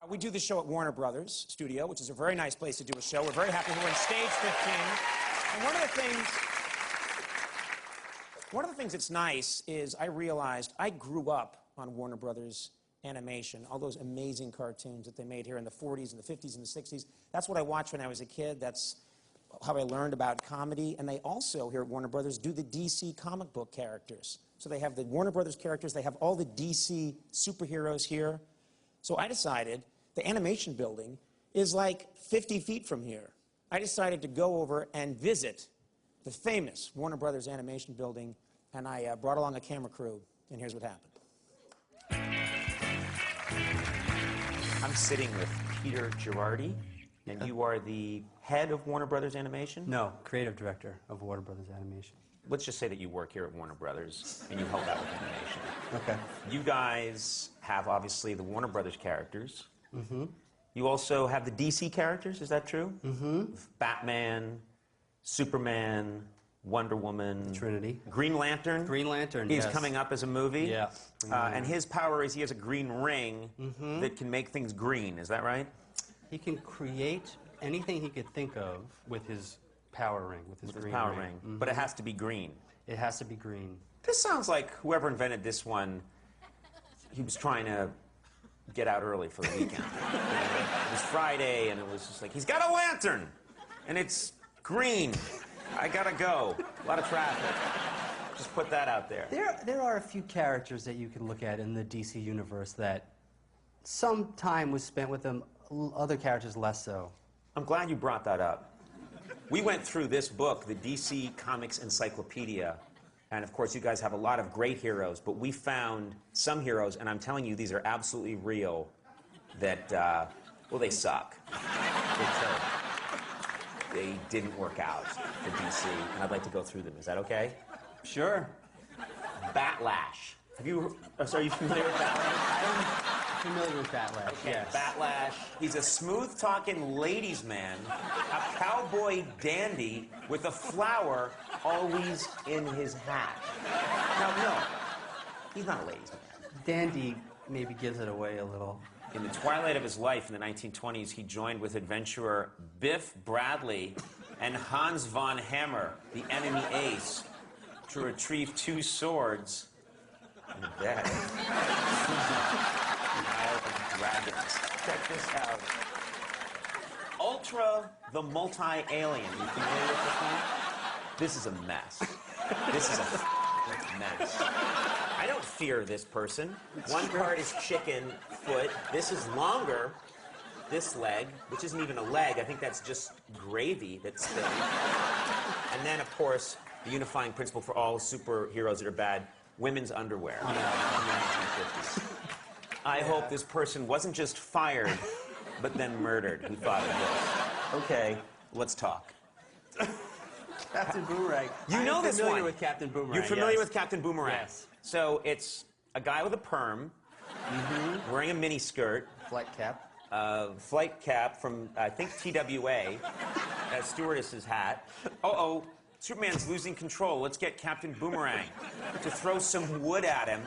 We do the show at Warner Brothers Studio, which is a very nice place to do a show. We're very happy we're in Stage 15. And one of the things that's nice is I realized I grew up on Warner Brothers animation, all those amazing cartoons that they made here in the 40s and the 50s and the 60s. That's what I watched when I was a kid. That's how I learned about comedy. And they also, here at Warner Brothers, do the DC comic book characters. So they have the Warner Brothers characters. They have all the DC superheroes here. So I decided the animation building is like 50 feet from here. I decided to go over and visit the famous Warner Brothers animation building, and I brought along a camera crew, and here's what happened. I'm sitting with Peter Girardi, and you are the head of Warner Brothers Animation? No, creative director of Warner Brothers Animation. Let's just say that you work here at Warner Brothers, and you help out with animation. Okay. You guys have, obviously, the Warner Brothers characters. Mm-hmm. You also have the DC characters, is that true? Mm-hmm. Batman, Superman, Wonder Woman. Trinity. Green Lantern. Green Lantern, He's yes. coming up as a movie. Yeah. And his power is he has a green ring that can make things green, is that right? He can create anything he could think of with his power ring, with his green power ring. ring. Mm-hmm. But it has to be green. It has to be green. This sounds like whoever invented this one, he was trying to get out early for the weekend. It was Friday, and it was just like, he's got a lantern, and it's green. I gotta go. A lot of traffic. Just put that out there. There are a few characters that you can look at in the DC universe that some time was spent with them, other characters less so. I'm glad you brought that up. We went through this book, the DC Comics Encyclopedia, and of course you guys have a lot of great heroes, but we found some heroes, and I'm telling you these are absolutely real, that, well, they suck. They're terrible. They didn't work out for DC, and I'd like to go through them. Is that okay? Sure. Batlash. Are you familiar with Batlash? I'm familiar with Batlash, Okay, yes. Batlash. He's a smooth-talking ladies' man, a cowboy dandy with a flower always in his hat. Now, no, he's not a ladies' man. Dandy maybe gives it away a little. In the twilight of his life in the 1920s, he joined with adventurer Biff Bradley and Hans von Hammer, the enemy ace, to retrieve two swords and a bed. Isle of Dragons. Check this out. Ultra the Multi-Alien. You familiar with this one? This is a mess. This is a mess. I don't fear this person. One part is chicken foot. This is longer. This leg, which isn't even a leg, I think that's just gravy that's thin. And then, of course, the unifying principle for all superheroes that are bad, women's underwear. In the 1950s. I hope this person wasn't just fired, but then murdered, who thought of this. Okay, let's talk. Captain Boomerang. You know this one. I'm familiar with Captain Boomerang. You're familiar yes. with Captain Boomerang? Yes. So it's a guy with a perm, wearing a mini skirt, Flight cap. flight cap from, I think, TWA, a stewardess's hat. Uh-oh, Superman's losing control. Let's get Captain Boomerang to throw some wood at him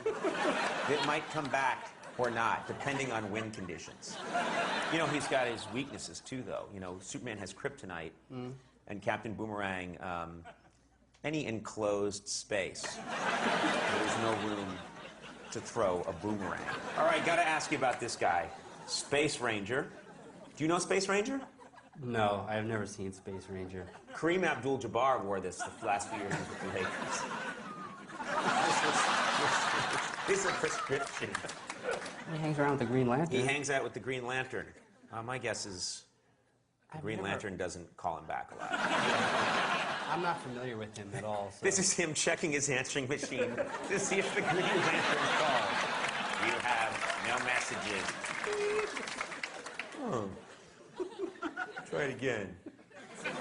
that might come back or not, depending on wind conditions. You know, he's got his weaknesses, too, though. You know, Superman has kryptonite, and Captain Boomerang, any enclosed space, there's no room to throw a boomerang. All right, gotta ask you about this guy. Space Ranger. Do you know Space Ranger? No, I've never seen Space Ranger. Kareem Abdul-Jabbar wore this the last few years with the Lakers. This is a prescription. He hangs around with the Green Lantern. He hangs out with the Green Lantern. My guess is the Green Lantern doesn't call him back a lot. I'm not familiar with him at all. So. This is him checking his answering machine to see if the Green Lantern calls. You have no messages. Oh. Try it again.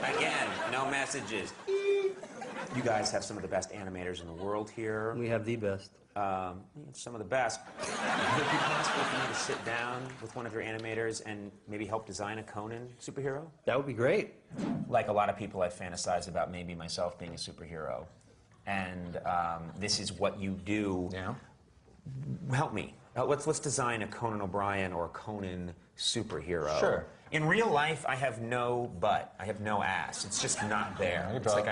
Again, no messages. You guys have some of the best animators in the world here. We have the best. Some of the best. Would it be possible for me to sit down with one of your animators and maybe help design a Conan superhero? That would be great. Like a lot of people, I fantasize about maybe myself being a superhero. And this is what you do. Yeah. Help me. Let's design a Conan O'Brien or a Conan superhero. Sure. In real life, I have no butt. I have no ass. It's just not there. It's like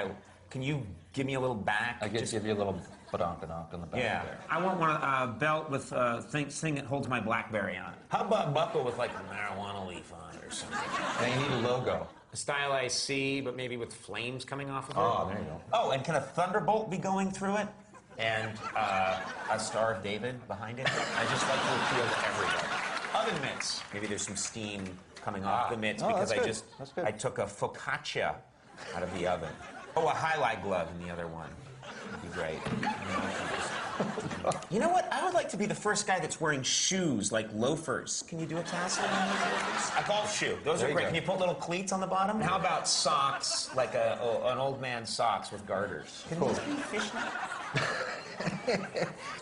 can you give me a little back? I give you a little badonk-a-donk on the back there. I want one belt with thing that holds my BlackBerry on it. How about a buckle with like a marijuana leaf on it or something? Now you need a logo. A stylized C, but maybe with flames coming off of it. Oh, there you go. Oh, and can a thunderbolt be going through it? And a Star of David behind it? I just like to appeal to everybody. Oven mitts. Maybe there's some steam coming off the mitts because I took a focaccia out of the oven. Oh, a highlight glove in the other one. That'd be great. You know what? I would like to be the first guy that's wearing shoes, like loafers. Can you do a tassel on those loafers? A golf shoe. Those are great. Can you put little cleats on the bottom? How about socks, like an old man's socks with garters? Can those be fishnet?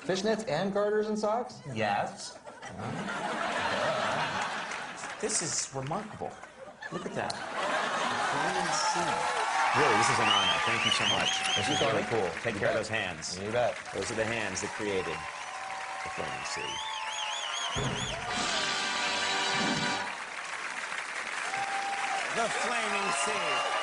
Fishnets and garters and socks? Yes. This is remarkable. Look at that. Really, this is an honor. Thank you so much. This is really cool. Take care of those hands. You bet. Those are the hands that created the Flaming Sea. The Flaming Sea.